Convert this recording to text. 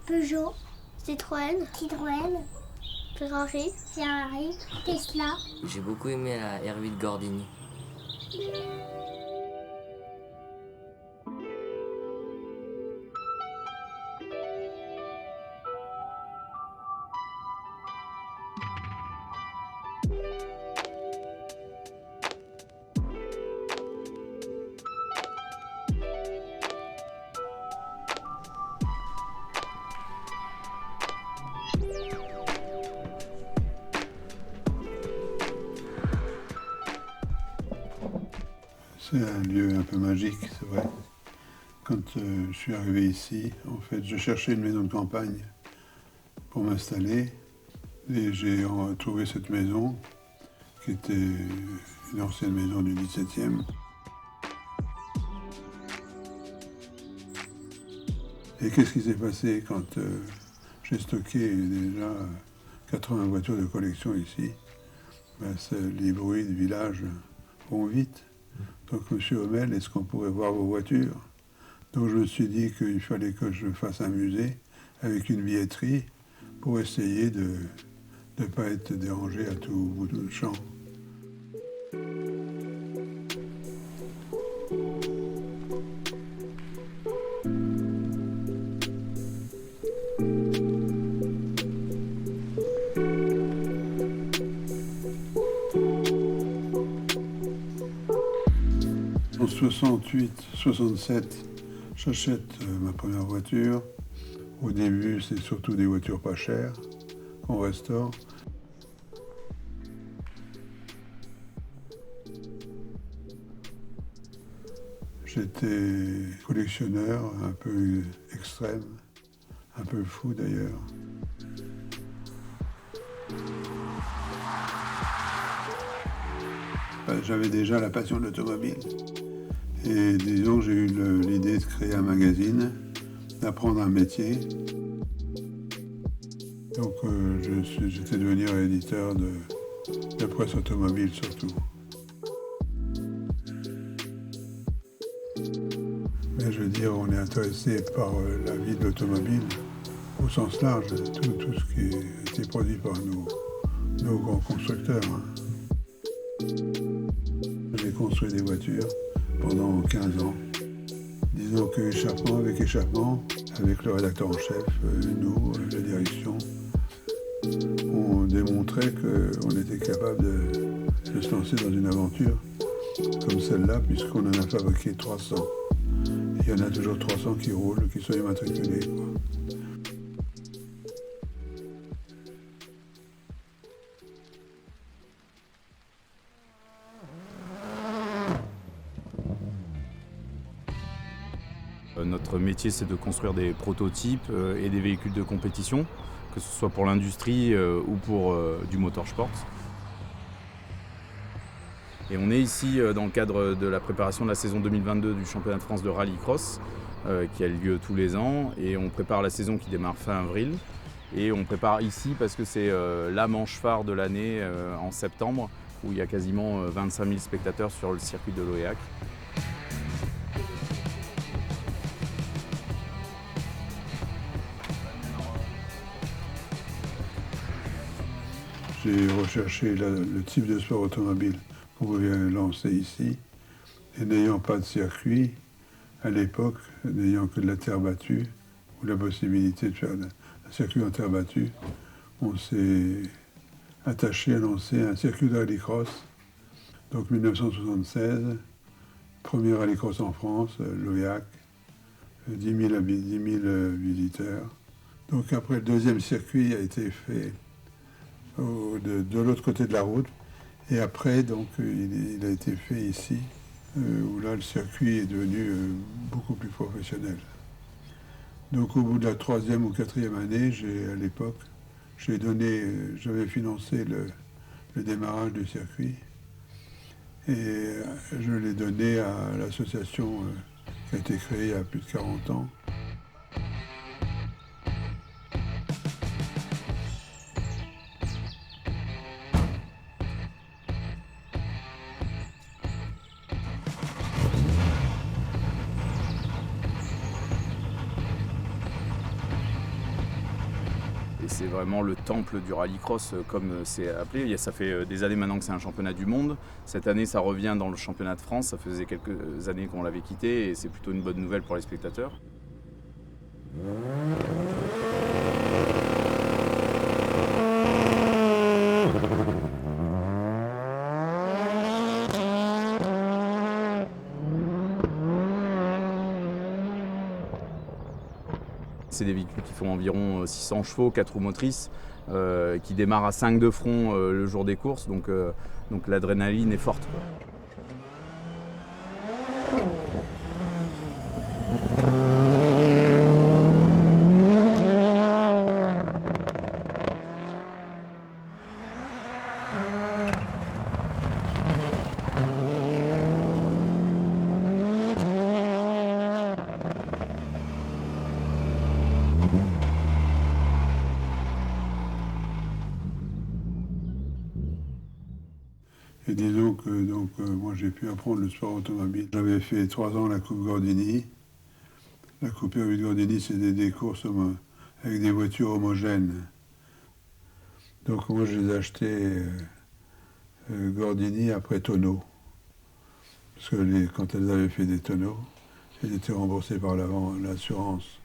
Peugeot, Citroën, Ferrari, Tesla. J'ai beaucoup aimé la R8 Gordini. C'est un lieu un peu magique, c'est vrai. Quand je suis arrivé ici, en fait, je cherchais une maison de campagne pour m'installer et j'ai trouvé cette maison qui était une ancienne maison du 17e. Et qu'est-ce qui s'est passé quand j'ai stocké déjà 80 voitures de collection ici? Les bruits de village vont vite. Donc, Monsieur Hommel, est-ce qu'on pourrait voir vos voitures? Donc, je me suis dit qu'il fallait que je fasse un musée avec une billetterie pour essayer de ne pas être dérangé à tout bout de champ. En 68-67, j'achète ma première voiture. Au début, c'est surtout des voitures pas chères qu'on restaure. J'étais collectionneur un peu extrême, un peu fou d'ailleurs. J'avais déjà la passion de l'automobile. Et disons que j'ai eu l'idée de créer un magazine, d'apprendre un métier. Donc j'étais devenu éditeur de presse automobile surtout. Mais je veux dire, on est intéressé par la vie de l'automobile au sens large, tout ce qui a été produit par nos grands constructeurs. J'ai construit des voitures pendant 15 ans. Disons que échappement avec échappement, avec le rédacteur en chef, nous, la direction, on démontrait qu'on était capable de se lancer dans une aventure comme celle-là, puisqu'on en a fabriqué 300. Et il y en a toujours 300 qui roulent, qui sont immatriculés, quoi. Notre métier, c'est de construire des prototypes et des véhicules de compétition, que ce soit pour l'industrie ou pour du motorsport. Et on est ici dans le cadre de la préparation de la saison 2022 du championnat de France de rallycross qui a lieu tous les ans. Et on prépare la saison qui démarre fin avril. Et on prépare ici parce que c'est la manche phare de l'année en septembre, où il y a quasiment 25 000 spectateurs sur le circuit de l'Oéac. J'ai recherché le type de sport automobile qu'on pouvait lancer ici. Et n'ayant pas de circuit, à l'époque, n'ayant que de la terre battue, ou la possibilité de faire un circuit en terre battue, on s'est attaché à lancer un circuit de rallycross. Donc 1976, premier rallycross en France, l'Oéac, 10 000 visiteurs. Donc après, le deuxième circuit a été fait de l'autre côté de la route. Et après, donc, il a été fait ici, où là, le circuit est devenu beaucoup plus professionnel. Donc, au bout de la 3e ou 4e année, à l'époque, j'avais financé le démarrage du circuit. Et je l'ai donné à l'association qui a été créée il y a plus de 40 ans. Et c'est vraiment le temple du rallycross comme c'est appelé. Ça fait des années maintenant que c'est un championnat du monde. Cette année, ça revient dans le championnat de France. Ça faisait quelques années qu'on l'avait quitté et c'est plutôt une bonne nouvelle pour les spectateurs. C'est des véhicules qui font environ 600 chevaux, 4 roues motrices, qui démarrent à 5 de front le jour des courses, donc l'adrénaline est forte, quoi. Et disons que moi j'ai pu apprendre le sport automobile. J'avais fait 3 ans la Coupe Gordini. La Coupe Hervé de Gordini, c'était des courses avec des voitures homogènes. Donc moi je les ai achetées Gordini après tonneaux. Parce que quand elles avaient fait des tonneaux, elles étaient remboursées par l'assurance.